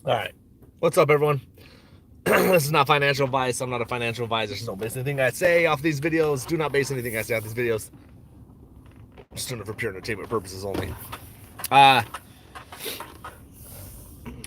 All right. What's up, everyone? This is not financial advice. I'm not a financial advisor, so don't base anything I say off these videos. Do not base anything I say off these videos. I'm just doing it for pure entertainment purposes only. Uh,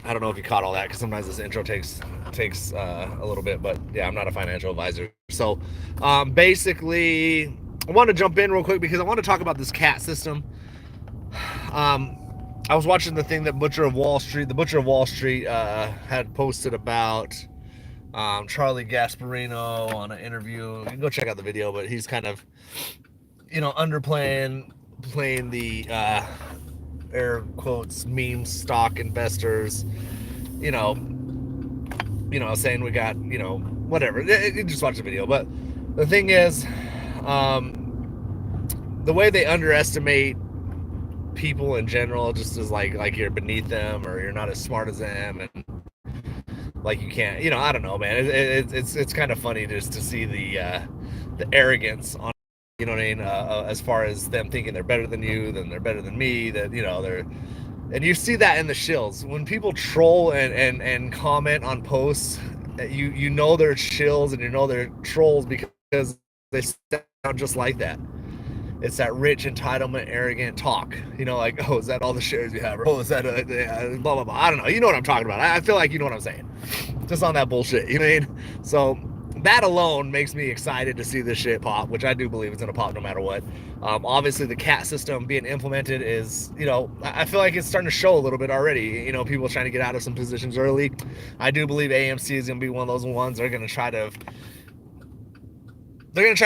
I don't know if you caught all that because sometimes this intro takes a little bit, but yeah, I'm not a financial advisor. So basically, I want to jump in real quick because I want to talk about this cat system. Um, I was watching the thing that the Butcher of Wall Street had posted about Charlie Gasparino on an interview. You can go check out the video, but he's kind of, playing the air quotes meme stock investors, you know, saying we got, whatever. You just watch the video. But the thing is, the way they underestimate people in general, just as like you're beneath them or you're not as smart as them, and like you can't, I don't know, man. It's kind of funny just to see the arrogance on, what I mean, as far as them thinking they're better than you, then they're better than me, that they're, and you see that in the shills when people troll and comment on posts. You know they're shills and they're trolls because they sound just like that. It's that rich entitlement arrogant talk, like, oh, is that all the shares you have, or oh, is that blah blah blah. I don't know, you know what I'm talking about. I feel like you know what I'm saying, just on that bullshit, you know what I mean? So that alone makes me excited to see this shit pop, which I do believe it's gonna pop no matter what. Obviously the cat system being implemented is, I feel like it's starting to show a little bit already. People trying to get out of some positions early. I do believe AMC is gonna be one of those ones that are gonna try to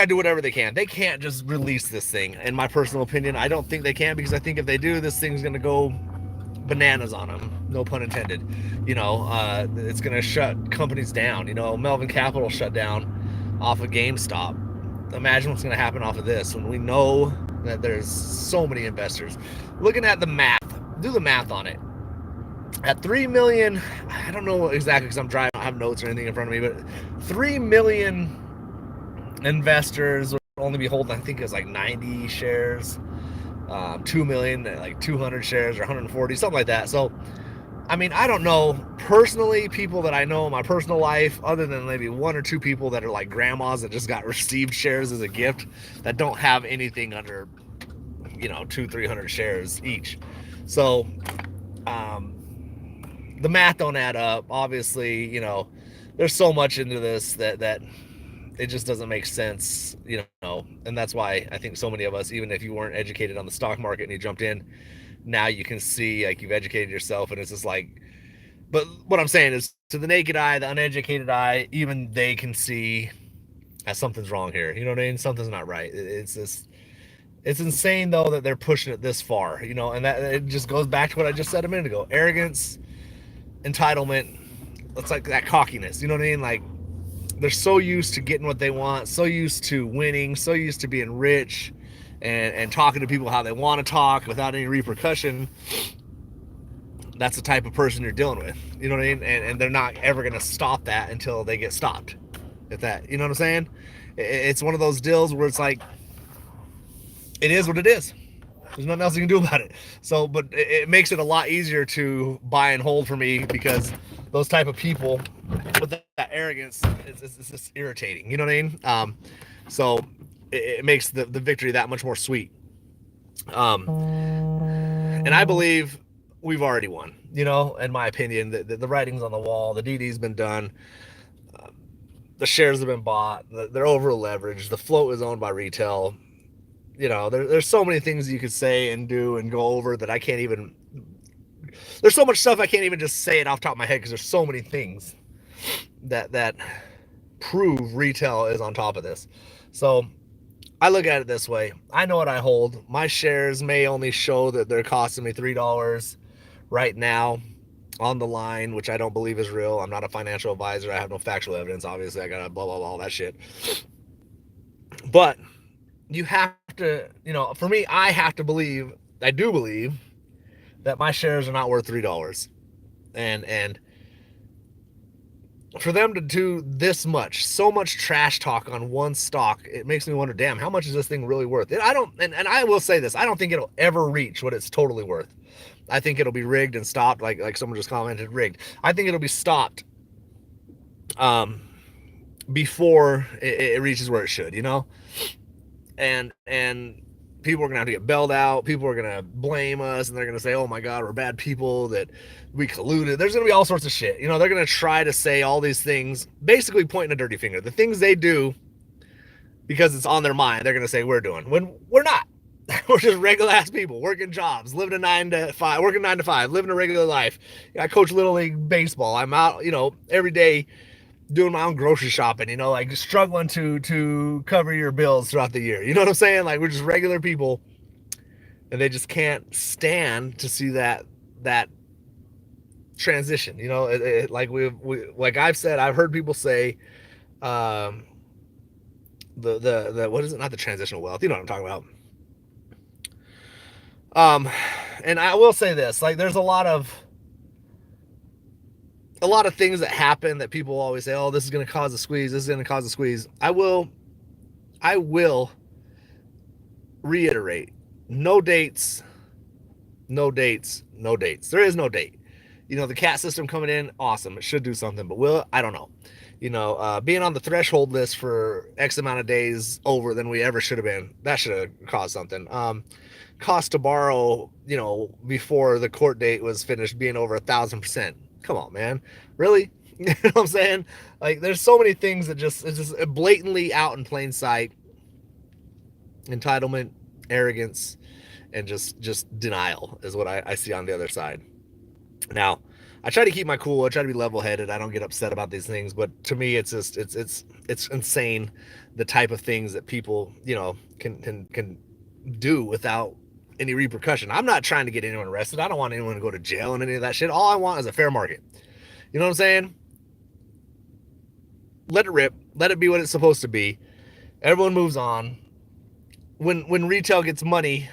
do whatever they can. They can't just release this thing, in my personal opinion. I don't think they can, because I think if they do, this thing's going to go bananas on them. No pun intended. It's going to shut companies down. Melvin Capital shut down off of GameStop. Imagine what's going to happen off of this when we know that there's so many investors. Looking at the math, do the math on it. At 3 million, I don't know exactly because I'm driving, I don't have notes or anything in front of me, but 3 million investors would only be holding, I think it was like 90 shares, 2 million, like 200 shares or 140, something like that. So, I mean, I don't know personally people that I know in my personal life, other than maybe one or two people that are like grandmas that just got received shares as a gift, that don't have anything under, 200-300 shares each. So, the math don't add up. Obviously, there's so much into this that it just doesn't make sense, and that's why I think so many of us, even if you weren't educated on the stock market and you jumped in, now you can see, like, you've educated yourself, and it's just like, but what I'm saying is, to the naked eye, the uneducated eye, even they can see that something's wrong here. You know what I mean? Something's not right. It's insane though that they're pushing it this far, and that it just goes back to what I just said a minute ago: arrogance, entitlement. It's like that cockiness. You know what I mean? Like, they're so used to getting what they want, so used to winning, so used to being rich, and talking to people how they want to talk without any repercussion. That's the type of person you're dealing with. You know what I mean? And they're not ever going to stop that until they get stopped. If that, you know what I'm saying? It's one of those deals where it's like, it is what it is. There's nothing else you can do about it. So, but it makes it a lot easier to buy and hold for me, because those type of people with that arrogance, it's just irritating. You know what I mean? So it makes the victory that much more sweet. And I believe we've already won. In my opinion, the writing's on the wall. The DD's been done. The shares have been bought. They're over leveraged. The float is owned by retail. There's so many things you could say and do and go over that I can't even. There's so much stuff I can't even just say it off the top of my head, because there's so many things that prove retail is on top of this. So I look at it this way: I know what I hold. My shares may only show that they're costing me $3 right now on the line, which I don't believe is real. I'm not a financial advisor. I have no factual evidence. Obviously, I got blah blah blah, all that shit. But you have to, for me, I do believe that my shares are not worth $3. And for them to do this much, so much trash talk on one stock, it makes me wonder, damn, how much is this thing really worth? I don't, and I will say this: I don't think it'll ever reach what it's totally worth. I think it'll be rigged and stopped, like someone just commented, rigged. I think it'll be stopped um, before it reaches where it should, and people are gonna have to get bailed out. People are gonna blame us, and they're gonna say, "Oh my God, we're bad people, that we colluded." There's gonna be all sorts of shit. They're gonna try to say all these things, basically pointing a dirty finger. The things they do because it's on their mind, they're gonna say we're doing when we're not. We're just regular ass people working jobs, living a 9 to 5, working 9 to 5, living a regular life. I coach little league baseball. I'm out, every day doing my own grocery shopping, like struggling to cover your bills throughout the year. You know what I'm saying? Like, we're just regular people, and they just can't stand to see that transition. Like like I've said, I've heard people say, the what is it? Not the transitional wealth. You know what I'm talking about. And I will say this: like, there's a lot of things that happen that people always say, "Oh, this is going to cause a squeeze. This is going to cause a squeeze." I will reiterate: no dates, no dates, no dates. There is no date. The CAT system coming in, awesome. It should do something, but I don't know. Being on the threshold list for X amount of days over than we ever should have been, that should have caused something. Cost to borrow, before the court date was finished, being over 1,000%. Come on, man. Really? You know what I'm saying? Like, there's so many things that it's just blatantly out in plain sight. Entitlement, arrogance, and just denial is what I see on the other side. Now, I try to keep my cool. I try to be level-headed. I don't get upset about these things, but to me, it's just it's insane, the type of things that people can do without any repercussion. I'm not trying to get anyone arrested. I don't want anyone to go to jail and any of that shit. All I want is a fair market. You know what I'm saying? Let it rip. Let it be what it's supposed to be. Everyone moves on. When retail gets money's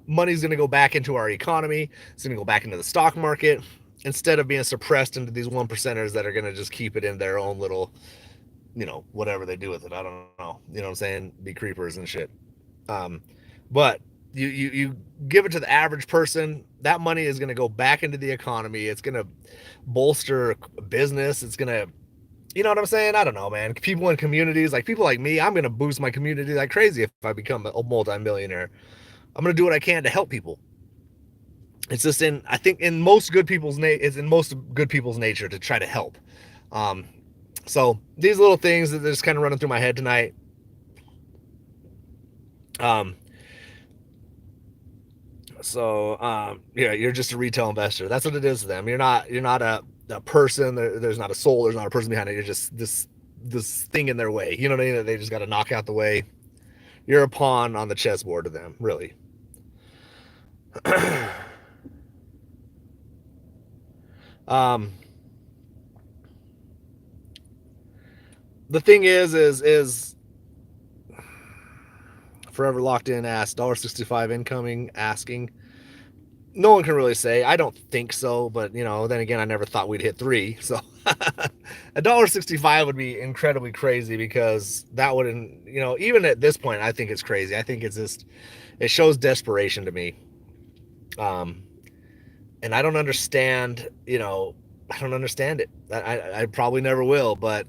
going to go back into our economy. It's going to go back into the stock market, instead of being suppressed into these 1%ers that are going to just keep it in their own little, whatever they do with it. I don't know. You know what I'm saying? Be creepers and shit. But you give it to the average person, that money is going to go back into the economy. It's going to bolster business. It's going to, you know what I'm saying? I don't know, man. People in communities, like people like me, I'm going to boost my community like crazy if I become a multi-millionaire. I'm going to do what I can to help people. It's just I think in most good people's nature to try to help. So these little things that are just kind of running through my head tonight. Yeah, you're just a retail investor. That's what it is to them. You're not a person. There's not a soul. There's not a person behind it. You're just this thing in their way. You know what I mean? That they just got to knock out the way. You're a pawn on the chessboard to them, really. The thing is forever locked in asked $1.65 incoming, asking. No one can really say. I don't think so, but then again, I never thought we'd hit 3. So $1.65 would be incredibly crazy, because that wouldn't, even at this point, I think it's crazy. I think it shows desperation to me. And I don't understand, I don't understand it. I probably never will, but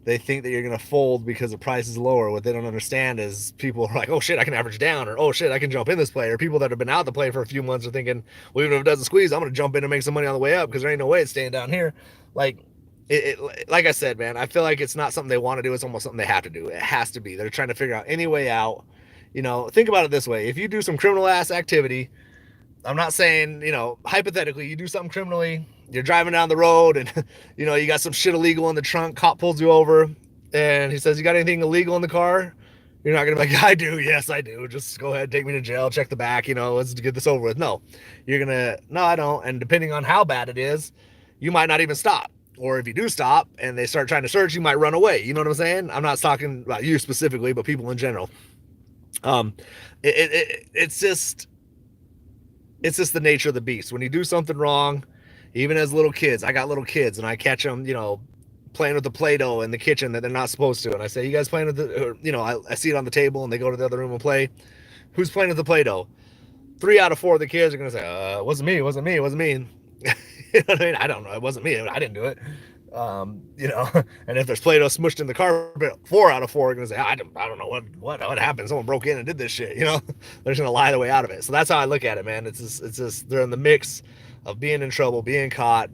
they think that you're going to fold because the price is lower. What they don't understand is people are like, oh shit, I can average down, or oh shit, I can jump in this play. Or people that have been out the play for a few months are thinking, well, even if it doesn't squeeze, I'm going to jump in and make some money on the way up, because there ain't no way it's staying down here. Like, like I said, man, I feel like it's not something they want to do. It's almost something they have to do. It has to be. They're trying to figure out any way out. Think about it this way. If you do some criminal ass activity, I'm not saying, hypothetically, you do something criminally, you're driving down the road and, you got some shit illegal in the trunk, cop pulls you over and he says, you got anything illegal in the car? You're not going to be like, I do. Yes, I do. Just go ahead, take me to jail, check the back, let's get this over with. No, you're going to, no, I don't. And depending on how bad it is, you might not even stop. Or if you do stop and they start trying to search, you might run away. You know what I'm saying? I'm not talking about you specifically, but people in general. It's just the nature of the beast. When you do something wrong, even as little kids, I got little kids and I catch them, playing with the Play-Doh in the kitchen that they're not supposed to. And I say, you guys playing with I see it on the table and they go to the other room and play. Who's playing with the Play-Doh? 3 out of 4 of the kids are going to say, it wasn't me, it wasn't me, it wasn't me. You know what I mean? I don't know. It wasn't me. I didn't do it. You know, and if there's Play-Doh smushed in the carpet, 4 out of 4 are going to say, I don't know what happened. Someone broke in and did this shit. You know, they're just going to lie their way out of it. So that's how I look at it, man. It's just they're in the mix of being in trouble, being caught.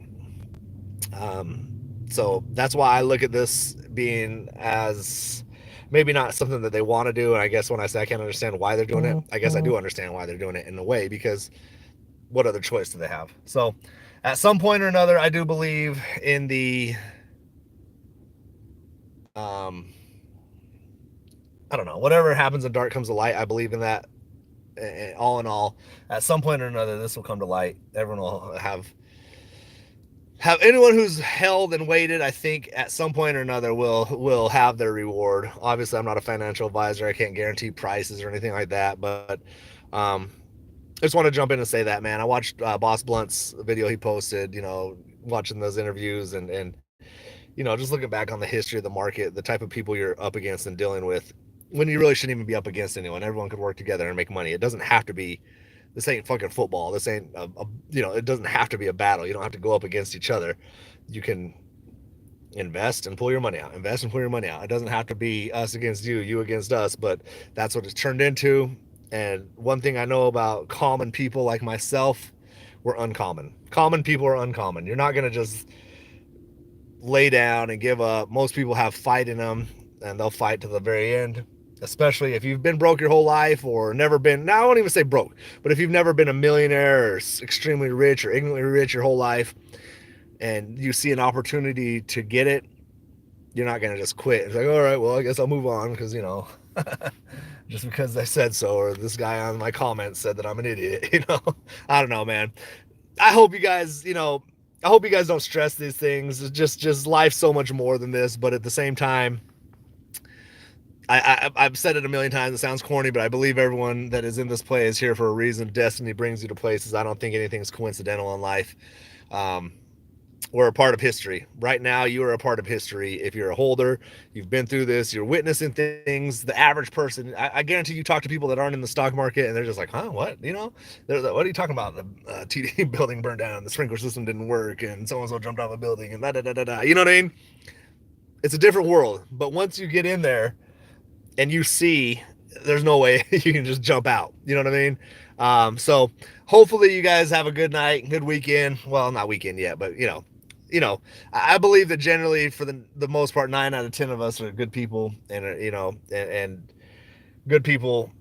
So that's why I look at this being as maybe not something that they want to do. And I guess when I say I can't understand why they're doing it, I guess I do understand why they're doing it in a way, because what other choice do they have? So at some point or another, I do believe in the, I don't know, whatever happens in dark comes to light. I believe in that. All in all, at some point or another, this will come to light. Everyone will have anyone who's held and waited, I think at some point or another will have their reward. Obviously, I'm not a financial advisor. I can't guarantee prices or anything like that, but I just want to jump in and say that, man. I watched Boss Blunt's video he posted, you know, watching those interviews and you know, just looking back on the history of the market, the type of people you're up against and dealing with, when you really shouldn't even be up against anyone. Everyone could work together and make money. It doesn't have to be, this ain't fucking football. This ain't, you know, it doesn't have to be a battle. You don't have to go up against each other. You can invest and pull your money out. Invest and pull your money out. It doesn't have to be us against you, you against us, but that's what it's turned into. And one thing I know about common people like myself, we're uncommon. Common people are uncommon. You're not going to just lay down and give up. Most people have fight in them, and they'll fight to the very end, especially if you've been broke your whole life or never been, now I won't even say broke, but if you've never been a millionaire or extremely rich or ignorantly rich your whole life, and you see an opportunity to get it, you're not going to just quit. It's like, all right, well, I guess I'll move on because, you know, just because they said so, or this guy on my comments said that I'm an idiot, you know. I don't know, man. I hope you guys, you know, I hope you guys don't stress these things. It's just life's so much more than this, but at the same time, I've said it a million times. It sounds corny, but I believe everyone that is in this play is here for a reason. Destiny brings you to places. I don't think anything's coincidental in life. We're a part of history. Right now, you are a part of history. If you're a holder, you've been through this, you're witnessing things. The average person, I guarantee you talk to people that aren't in the stock market, and they're just like, huh, what? You know, what are you talking about? The TD building burned down, the sprinkler system didn't work, and so-and-so jumped off a building, and da-da-da-da-da. You know what I mean? It's a different world. But once you get in there and you see, there's no way you can just jump out. You know what I mean? So hopefully you guys have a good night, good weekend. Well, not weekend yet, but you know, I believe that generally for the most part, 9 out of 10 of us are good people, and you know, and good people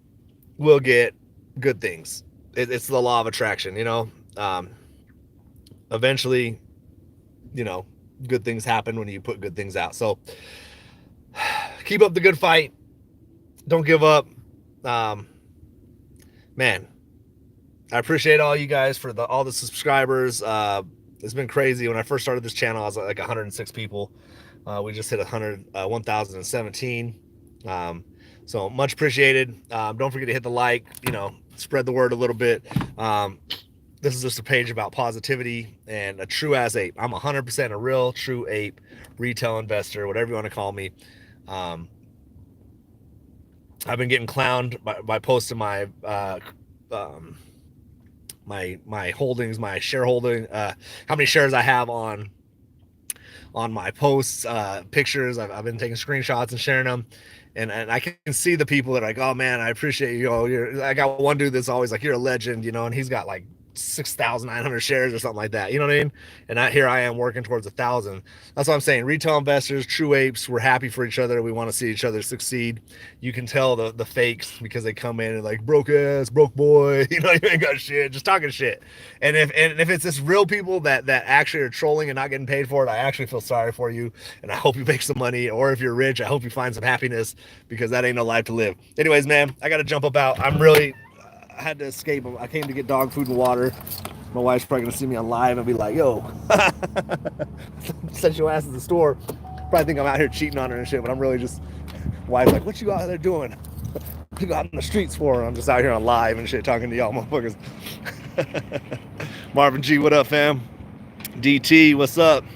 will get good things. It's the law of attraction, you know. Eventually, you know, good things happen when you put good things out. So keep up the good fight. Don't give up. Man, I appreciate all you guys for all the subscribers. It's been crazy. When I first started this channel, I was like 106 people. We just hit 1,017. So much appreciated. Don't forget to hit the like, you know, spread the word a little bit. This is just a page about positivity and a true ass ape. I'm 100% a real true ape, retail investor, whatever you want to call me. I've been getting clowned by posting my my holdings, my shareholding, how many shares I have on my posts, pictures. I've been taking screenshots and sharing them, and I can see the people that are like, oh man, I appreciate you. I got one dude that's always like, you're a legend, you know, and he's got like 6,900 shares or something like that. You know what I mean? And here I am working towards 1,000. That's what I'm saying. Retail investors, true apes, we're happy for each other. We want to see each other succeed. You can tell the fakes because they come in and like, broke ass, broke boy, you know, you ain't got shit, just talking shit. And if it's this real people that actually are trolling and not getting paid for it, I actually feel sorry for you, and I hope you make some money. Or if you're rich, I hope you find some happiness, because that ain't no life to live. Anyways, man, I gotta jump up out. I had to escape. I came to get dog food and water. My wife's probably gonna see me on live and be like, yo, sent your ass to the store. Probably think I'm out here cheating on her and shit, but I'm really just, wife's like, what you out there doing? What you out in the streets for? I'm just out here on live and shit talking to y'all motherfuckers. Marvin G, what up, fam? DT, what's up?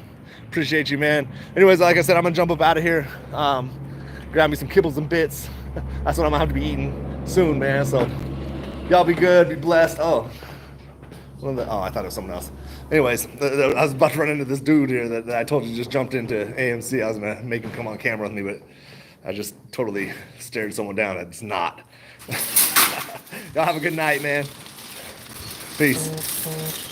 Appreciate you, man. Anyways, like I said, I'm gonna jump up out of here. Grab me some kibbles and bits. That's what I'm gonna have to be eating soon, man. So Y'all be good, be blessed. Oh, I thought it was someone else. Anyways, I was about to run into this dude here that I told you just jumped into AMC. I was gonna make him come on camera with me, but I just totally stared someone down. It's not. Y'all have a good night, man. Peace.